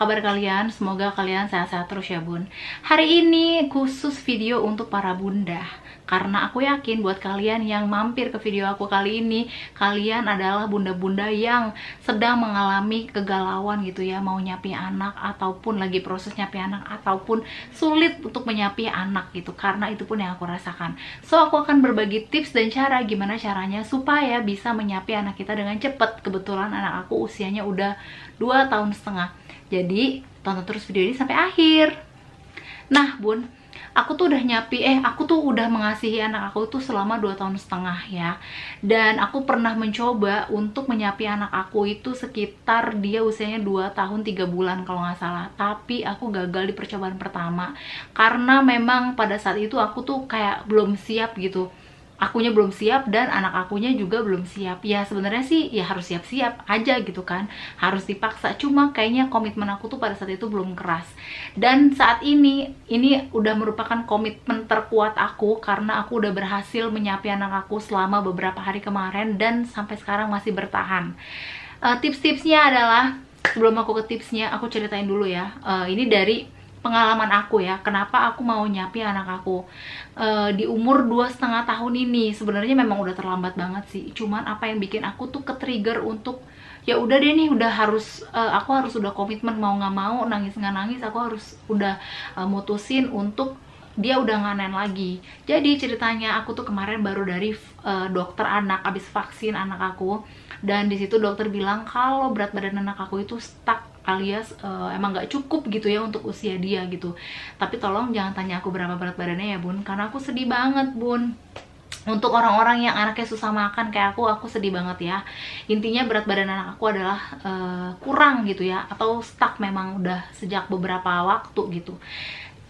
kabar kalian? Semoga kalian sehat-sehat terus ya bun. Hari ini khusus video untuk para bunda, karena aku yakin buat kalian yang mampir ke video aku kali ini, kalian adalah bunda-bunda yang sedang mengalami kegalauan gitu ya, mau nyapi anak, ataupun lagi proses nyapi anak, ataupun sulit untuk menyapi anak gitu. Karena itu pun yang aku rasakan. So aku akan berbagi tips dan cara gimana caranya supaya bisa menyapi anak kita dengan cepat. Kebetulan anak aku usianya udah 2,5 tahun. Jadi tonton terus video ini sampai akhir. Nah bun, aku tuh udah mengasihi anak aku tuh selama 2,5 tahun ya. Dan aku pernah mencoba untuk menyapi anak aku itu sekitar dia usianya 2 tahun 3 bulan kalau nggak salah. Tapi aku gagal di percobaan pertama, karena memang pada saat itu aku tuh kayak belum siap gitu. Akunya belum siap dan anak akunya juga belum siap. Ya sebenarnya sih ya harus siap-siap aja gitu kan, harus dipaksa. Cuma kayaknya komitmen aku tuh pada saat itu belum keras. Dan saat ini udah merupakan komitmen terkuat aku, karena aku udah berhasil menyapi anak aku selama beberapa hari kemarin dan sampai sekarang masih bertahan. Tips-tipsnya adalah, sebelum aku ke tipsnya, aku ceritain dulu ya. Ini dari pengalaman aku ya, kenapa aku mau nyapi anak aku di umur 2,5 tahun ini. Sebenarnya memang udah terlambat banget sih, cuman apa yang bikin aku tuh ke-trigger untuk ya udah deh nih, aku harus udah komitmen, mau nggak mau, nangis nggak nangis, aku harus udah mutusin untuk dia udah nggak nen lagi. Jadi ceritanya, aku tuh kemarin baru dari dokter anak, abis vaksin anak aku, dan disitu dokter bilang kalau berat badan anak aku itu stuck, alias emang nggak cukup gitu ya untuk usia dia gitu. Tapi tolong jangan tanya aku berapa berat badannya ya bun, karena aku sedih banget bun. Untuk orang-orang yang anaknya susah makan kayak aku sedih banget ya. Intinya berat badan anak aku adalah kurang gitu ya, atau stuck memang udah sejak beberapa waktu gitu.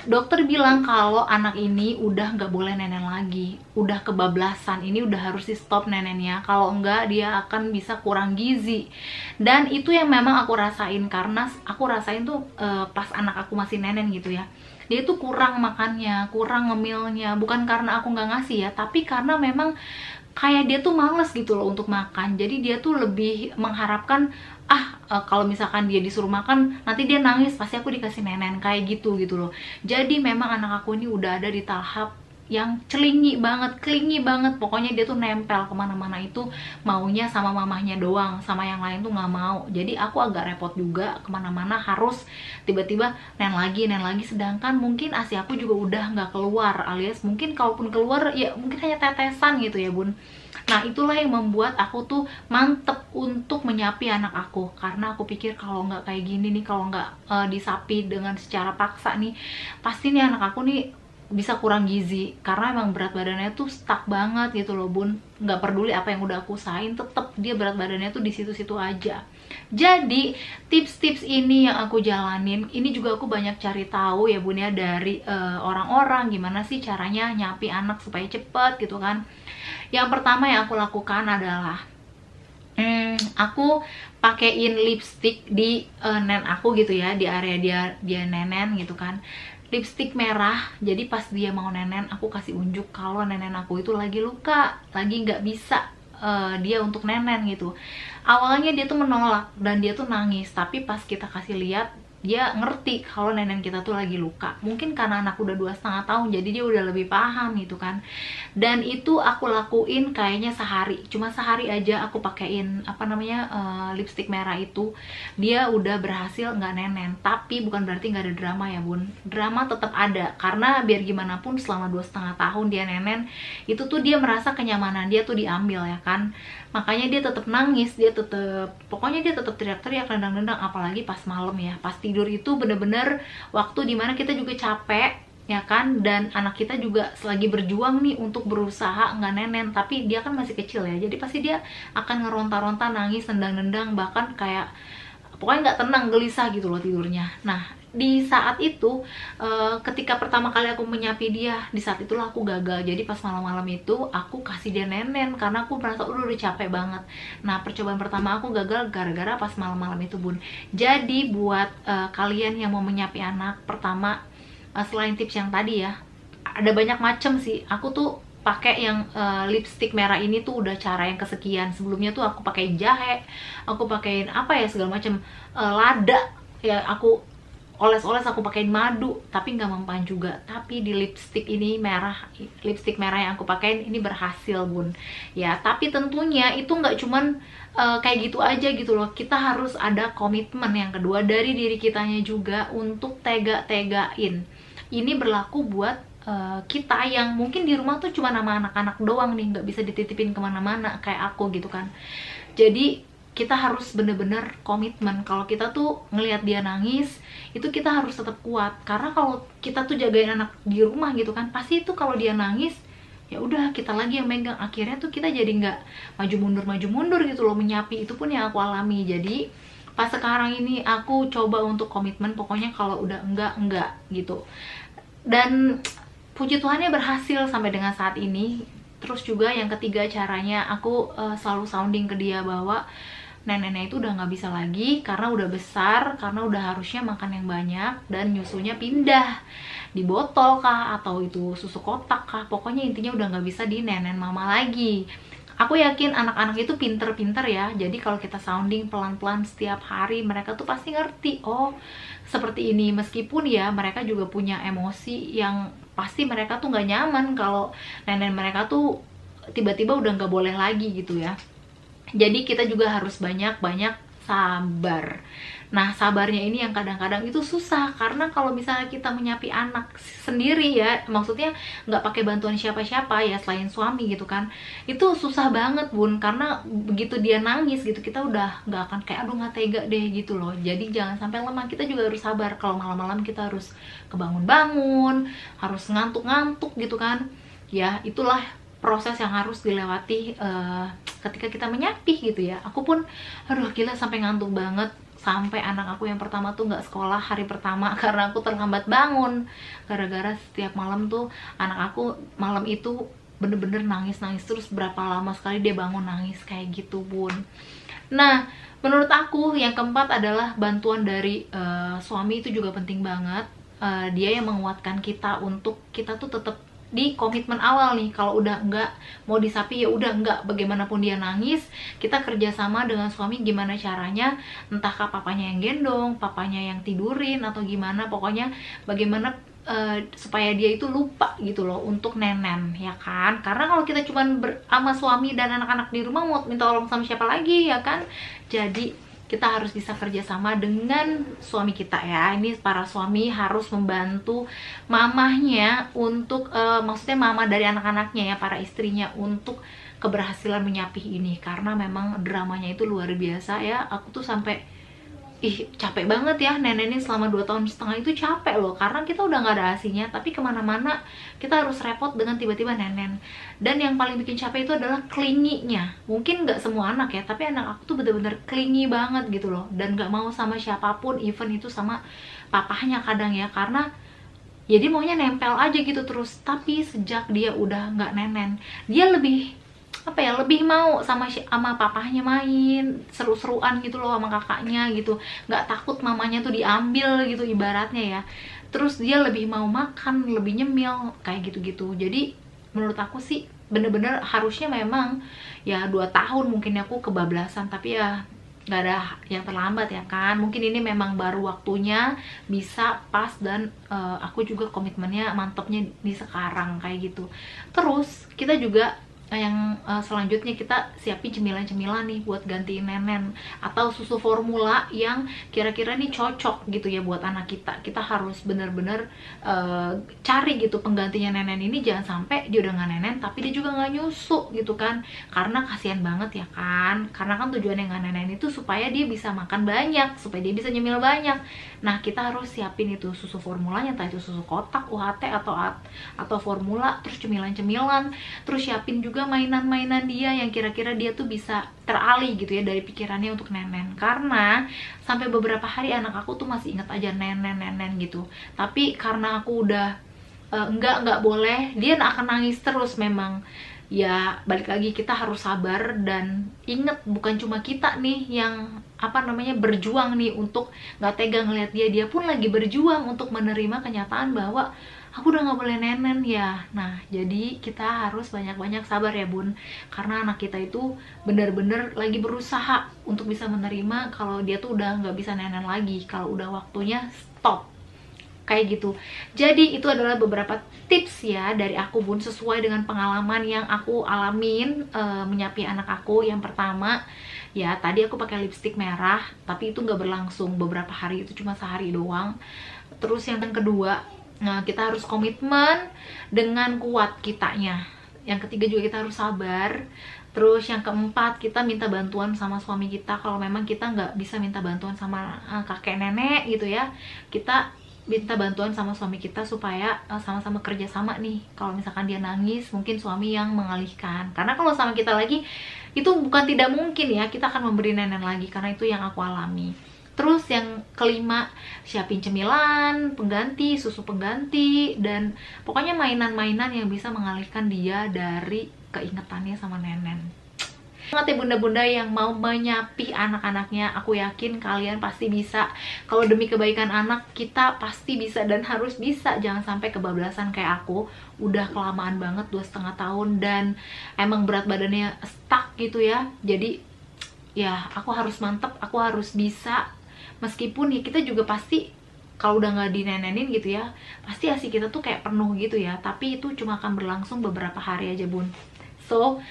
Dokter bilang kalau anak ini udah nggak boleh nenen lagi, udah kebablasan, ini udah harus di stop nenennya, kalau enggak dia akan bisa kurang gizi. Dan itu yang memang aku rasain, karena aku rasain tuh pas anak aku masih nenen gitu ya, dia tuh kurang makannya, kurang ngemilnya, bukan karena aku nggak ngasih ya, tapi karena memang kayak dia tuh males gitu loh untuk makan. Jadi dia tuh lebih mengharapkan kalau misalkan dia disuruh makan nanti dia nangis, pasti aku dikasih nenen, kayak gitu loh. Jadi memang anak aku ini udah ada di tahap yang clingy banget, pokoknya dia tuh nempel kemana-mana itu maunya sama mamahnya doang, sama yang lain tuh nggak mau. Jadi aku agak repot juga, kemana-mana harus tiba-tiba nen lagi, sedangkan mungkin ASI aku juga udah nggak keluar, alias mungkin kalaupun keluar ya mungkin hanya tetesan gitu ya bun. Nah itulah yang membuat aku tuh mantep untuk menyapi anak aku, karena aku pikir kalau nggak kayak gini nih, kalau nggak disapi dengan secara paksa nih, pasti nih anak aku nih bisa kurang gizi, karena emang berat badannya tuh stuck banget gitu loh bun. Nggak peduli apa yang udah aku usahain, tetep dia berat badannya tuh di situ-situ aja. Jadi tips-tips ini yang aku jalanin, ini juga aku banyak cari tahu ya bun ya, dari orang-orang gimana sih caranya nyapi anak supaya cepet gitu kan. Yang pertama yang aku lakukan adalah aku pakein lipstick di nen aku gitu ya, di area dia nenen gitu kan, lipstick merah. Jadi pas dia mau nenen, aku kasih unjuk kalau nenen aku itu lagi luka, lagi nggak bisa dia untuk nenen gitu. Awalnya dia tuh menolak dan dia tuh nangis, tapi pas kita kasih lihat, dia ngerti kalau nenen kita tuh lagi luka. Mungkin karena anak udah 2,5 tahun, jadi dia udah lebih paham gitu kan. Dan itu aku lakuin kayaknya sehari, cuma sehari aja aku pakein lipstick merah itu, dia udah berhasil nggak nenen. Tapi bukan berarti nggak ada drama ya bun, drama tetap ada, karena biar gimana pun selama 2,5 tahun dia nenen, itu tuh dia merasa kenyamanan dia tuh diambil ya kan. Makanya dia tetap nangis, pokoknya dia tetap teriak-teriak, nendang-nendang, apalagi pas malam ya, pas tidur itu bener-bener waktu dimana kita juga capek ya kan, dan anak kita juga lagi berjuang nih untuk berusaha nggak nenen, tapi dia kan masih kecil ya, jadi pasti dia akan ngeronta-ronta, nangis, nendang-nendang, bahkan kayak pokoknya nggak tenang, gelisah gitu loh tidurnya. Nah di saat itu ketika pertama kali aku menyapi dia, di saat itulah aku gagal. Jadi pas malam-malam itu aku kasih dia nenen, karena aku merasa udah capek banget. Nah percobaan pertama aku gagal gara-gara pas malam-malam itu bun. Jadi buat kalian yang mau menyapi anak, pertama selain tips yang tadi ya, ada banyak macam sih. Aku tuh pakai yang lipstick merah ini tuh udah cara yang kesekian. Sebelumnya tuh aku pakai jahe, aku pakein apa ya segala macam, lada, ya aku oles-oles, aku pakein madu, tapi nggak mempan juga. Tapi di lipstick ini lipstick merah yang aku pakein ini berhasil bun ya. Tapi tentunya itu nggak cuman kayak gitu aja gitu loh, kita harus ada komitmen yang kedua dari diri kitanya juga untuk tega-tegain. Ini berlaku buat kita yang mungkin di rumah tuh cuma nama anak-anak doang nih, nggak bisa dititipin kemana-mana kayak aku gitu kan. Jadi kita harus bener-bener komitmen. Kalau kita tuh ngelihat dia nangis, itu kita harus tetap kuat. Karena kalau kita tuh jagain anak di rumah gitu kan, pasti itu kalau dia nangis, ya udah kita lagi yang megang. Akhirnya tuh kita jadi nggak maju mundur gitu loh menyapi. Itu pun yang aku alami. Jadi pas sekarang ini aku coba untuk komitmen, pokoknya kalau udah enggak gitu. Dan puji Tuhannya berhasil sampai dengan saat ini. Terus juga yang ketiga caranya, aku selalu sounding ke dia bahwa neneknya itu udah nggak bisa lagi karena udah besar, karena udah harusnya makan yang banyak dan nyusunya pindah di botol kah atau itu susu kotak kah, pokoknya intinya udah nggak bisa di nenen mama lagi. Aku yakin anak-anak itu pinter-pinter ya, jadi kalau kita sounding pelan-pelan setiap hari, mereka tuh pasti ngerti, oh seperti ini. Meskipun ya mereka juga punya emosi yang pasti mereka tuh nggak nyaman kalau nenek mereka tuh tiba-tiba udah nggak boleh lagi gitu ya. Jadi kita juga harus banyak-banyak sabar. Nah sabarnya ini yang kadang-kadang itu susah, karena kalau misalnya kita menyapi anak sendiri ya, maksudnya nggak pakai bantuan siapa-siapa ya selain suami gitu kan, itu susah banget bun. Karena begitu dia nangis gitu, kita udah nggak akan kayak aduh nggak tega deh gitu loh. Jadi jangan sampai lemah, kita juga harus sabar. Kalau malam-malam kita harus kebangun-bangun, harus ngantuk-ngantuk gitu kan ya. Itulah proses yang harus dilewati ketika kita menyapih gitu ya. Aku pun aduh gila sampai ngantuk banget, sampai anak aku yang pertama tuh nggak sekolah hari pertama karena aku terlambat bangun, gara-gara setiap malam tuh anak aku malam itu bener-bener nangis terus, berapa lama sekali dia bangun nangis kayak gitu bun. Nah menurut aku yang keempat adalah bantuan dari suami. Itu juga penting banget. Dia yang menguatkan kita untuk kita tuh tetap di komitmen awal nih. Kalau udah enggak mau disapi, ya udah enggak, bagaimanapun dia nangis, kita kerjasama dengan suami gimana caranya, entahkah papanya yang gendong, papanya yang tidurin atau gimana, pokoknya bagaimana supaya dia itu lupa gitu loh untuk nenen ya kan. Karena kalau kita cuman sama suami dan anak-anak di rumah, mau minta tolong sama siapa lagi ya kan. Jadi kita harus bisa kerjasama dengan suami kita ya. Ini para suami harus membantu mamahnya untuk maksudnya mama dari anak-anaknya ya, para istrinya, untuk keberhasilan menyapih ini. Karena memang dramanya itu luar biasa ya. Aku tuh sampai capek banget ya nenenin selama 2,5 tahun itu, capek loh. Karena kita udah nggak ada asinya, tapi kemana-mana kita harus repot dengan tiba-tiba nenen. Dan yang paling bikin capek itu adalah clingy-nya. Mungkin nggak semua anak ya, tapi anak aku tuh bener-bener clingy banget gitu loh. Dan nggak mau sama siapapun, even itu sama papahnya kadang ya. Karena ya dia maunya nempel aja gitu terus. Tapi sejak dia udah nggak nenen, dia lebih lebih mau sama papahnya main, seru-seruan gitu loh sama kakaknya gitu, nggak takut mamanya tuh diambil gitu ibaratnya ya. Terus dia lebih mau makan, lebih nyemil kayak gitu-gitu. Jadi menurut aku sih bener-bener harusnya memang ya 2 tahun mungkin aku kebablasan, tapi ya nggak ada yang terlambat ya kan. Mungkin ini memang baru waktunya bisa pas, dan aku juga komitmennya mantepnya di sekarang kayak gitu. Terus kita juga yang selanjutnya kita siapin cemilan-cemilan nih buat gantiin nenen, atau susu formula yang kira-kira nih cocok gitu ya buat anak kita. Kita harus bener-bener cari gitu penggantinya nenen ini. Jangan sampai dia udah nggak nenen tapi dia juga nggak nyusu gitu kan, karena kasihan banget ya kan. Karena kan tujuannya nggak nenen itu supaya dia bisa makan banyak, supaya dia bisa nyemil banyak. Nah kita harus siapin itu susu formulanya, entah itu susu kotak, UHT atau formula. Terus cemilan-cemilan, terus siapin juga mainan-mainan dia yang kira-kira dia tuh bisa teralih gitu ya dari pikirannya untuk nenen. Karena sampai beberapa hari anak aku tuh masih inget aja nenen gitu. Tapi karena aku udah enggak boleh, dia akan nangis terus memang. Ya balik lagi, kita harus sabar dan inget bukan cuma kita nih yang apa namanya, berjuang nih untuk nggak tega ngeliat dia pun lagi berjuang untuk menerima kenyataan bahwa aku udah nggak boleh nenen ya. Nah, jadi kita harus banyak-banyak sabar ya bun, karena anak kita itu bener-bener lagi berusaha untuk bisa menerima kalau dia tuh udah nggak bisa nenen lagi, kalau udah waktunya stop, kayak gitu. Jadi itu adalah beberapa tips ya dari aku bun, sesuai dengan pengalaman yang aku alamin menyapi anak aku. Yang pertama ya, tadi aku pakai lipstik merah, tapi itu nggak berlangsung beberapa hari, itu cuma sehari doang. Terus yang kedua, nah kita harus komitmen dengan kuat kitanya. Yang ketiga juga kita harus sabar. Terus yang keempat, kita minta bantuan sama suami kita. Kalau memang kita nggak bisa minta bantuan sama kakek nenek gitu ya, kita minta bantuan sama suami kita supaya sama-sama kerja sama nih. Kalau misalkan dia nangis, mungkin suami yang mengalihkan. Karena kalau sama kita lagi, itu bukan tidak mungkin ya, kita akan memberi nenen lagi, karena itu yang aku alami. Terus yang kelima, siapin cemilan, pengganti, susu pengganti, dan pokoknya mainan-mainan yang bisa mengalihkan dia dari keingetannya sama nenen. Banget ya bunda-bunda yang mau menyapi anak-anaknya, aku yakin kalian pasti bisa. Kalau demi kebaikan anak, kita pasti bisa dan harus bisa. Jangan sampai kebablasan kayak aku, udah kelamaan banget 2,5 tahun dan emang berat badannya stuck gitu ya. Jadi ya aku harus mantep, aku harus bisa. Meskipun ya kita juga pasti kalau udah nggak dinenenin gitu ya, pasti ASI kita tuh kayak penuh gitu ya, tapi itu cuma akan berlangsung beberapa hari aja bun. So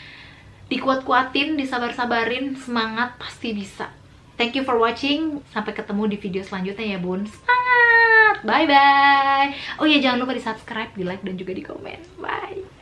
dikuat-kuatin, disabar-sabarin, semangat, pasti bisa. Thank you for watching, sampai ketemu di video selanjutnya ya bun. Semangat, bye bye. Oh ya, jangan lupa di subscribe, di like, dan juga di komen. Bye.